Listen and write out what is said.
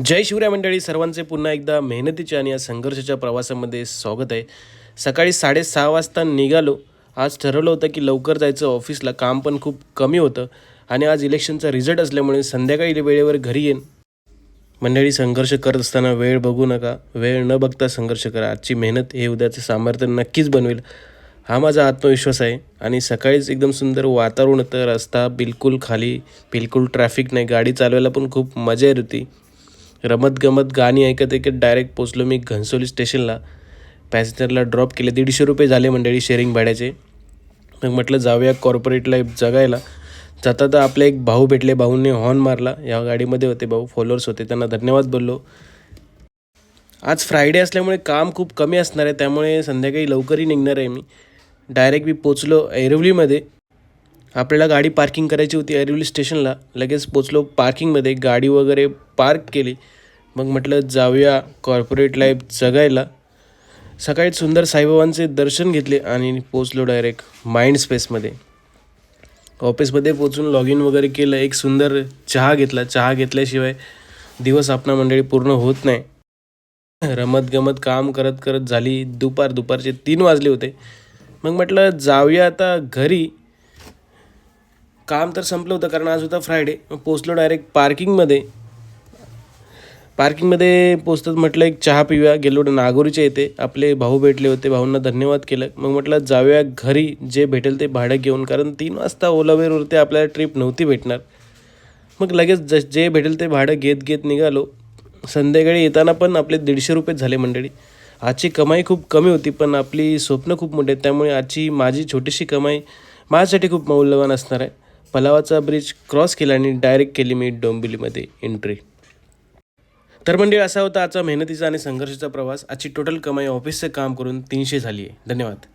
जय शिवराय मंडळी, सर्वांचे पुन्हा एकदा मेहनतीच्या आणि या संघर्षाच्या प्रवासामध्ये स्वागत आहे. सकाळी 6:30 वाजता निघालो. आज ठरवलं होतं की लवकर जायचं ऑफिसला, काम पण खूप कमी होतं आणि आज इलेक्शनचा रिझल्ट असल्यामुळे संध्याकाळी वेळेवर घरी येईन. मंडळी, संघर्ष करत असताना वेळ बघू नका, वेळ न बघता संघर्ष करा. आजची मेहनत हे उद्याचं सामर्थ्य नक्कीच बनवेल, हा माझा आत्मविश्वास आहे. आणि सकाळीच एकदम सुंदर वातावरण होतं, रस्ता बिलकुल खाली, बिलकुल ट्रॅफिक नाही, गाडी चालवायला पण खूप मजा येत होती. रमत गमत गाणी ऐकत ऐकत डायरेक्ट पोचलो मी घनसोली स्टेशनला. पॅसेंजरला ड्रॉप केले, 150 रुपये झाले मंडळी शेअरिंग भाड्याचे. मग म्हटलं जाऊया कॉर्पोरेट लाईफ जगायला. जाता तर आपले एक भाऊ भेटले, भाऊंनी हॉर्न मारला. या गाडीमध्ये होते भाऊ, फॉलोअर्स होते, त्यांना धन्यवाद बोललो. आज फ्रायडे असल्यामुळे काम खूप कमी असणार आहे, त्यामुळे संध्याकाळी लवकरही निघणार आहे मी. डायरेक्ट मी पोचलो ऐरोलीमध्ये. आपल्याला गाडी पार्किंग करायची होती ऐरोली स्टेशनला. लगेच पोचलो पार्किंगमध्ये, गाडी वगैरे पार्क केली. मग म्हटलं जाऊया कॉर्पोरेट लाईफ जगायला. सकाळी सुंदर साईबाबांचे दर्शन घेतले आणि पोचलो डायरेक्ट माइंड स्पेसमध्ये. ऑफिसमध्ये पोचून लॉग इन वगैरे केलं. एक सुंदर चहा घेतला. चहा घेतल्याशिवाय दिवस आपला मंडळी पूर्ण होत नाही. रमत गमत काम करत करत झाली दुपारचे 3 वाजले होते. मग म्हटलं जाऊया आता घरी. काम तर संपलं होतं कारण आज होता फ्रायडे. मग पोचलो डायरेक्ट पार्किंगमध्ये पोचतात म्हटलं एक चहा पिऊया. गेलो नागोरीच्या येते, आपले भाऊ भेटले होते, भाऊंना धन्यवाद केलं. मग म्हटलं जाऊया घरी, जे भेटेल ते भाडं घेऊन, कारण 3 वाजता ओलावेरवरती आपल्याला ट्रिप नव्हती भेटणार. मग लगेच जे भेटेल ते भाडं घेत घेत निघालो. संध्याकाळी येताना पण आपले 150 रुपये झाले मंडळी. आजची कमाई खूप कमी होती, पण आपली स्वप्न खूप मोठी आहेत, त्यामुळे आजची माझी छोटीशी कमाई माझ्यासाठी खूप मौल्यवान असणार आहे. पलावाचा ब्रिज क्रॉस केला आणि डायरेक्ट केली मी डोंबिवलीमध्ये एंट्री. तर मंडळी, असा होता आजचा मेहनतीचा आणि संघर्षाचा प्रवास. आजची टोटल कमाई ऑफिसचं काम करून 300 झाली आहे. धन्यवाद.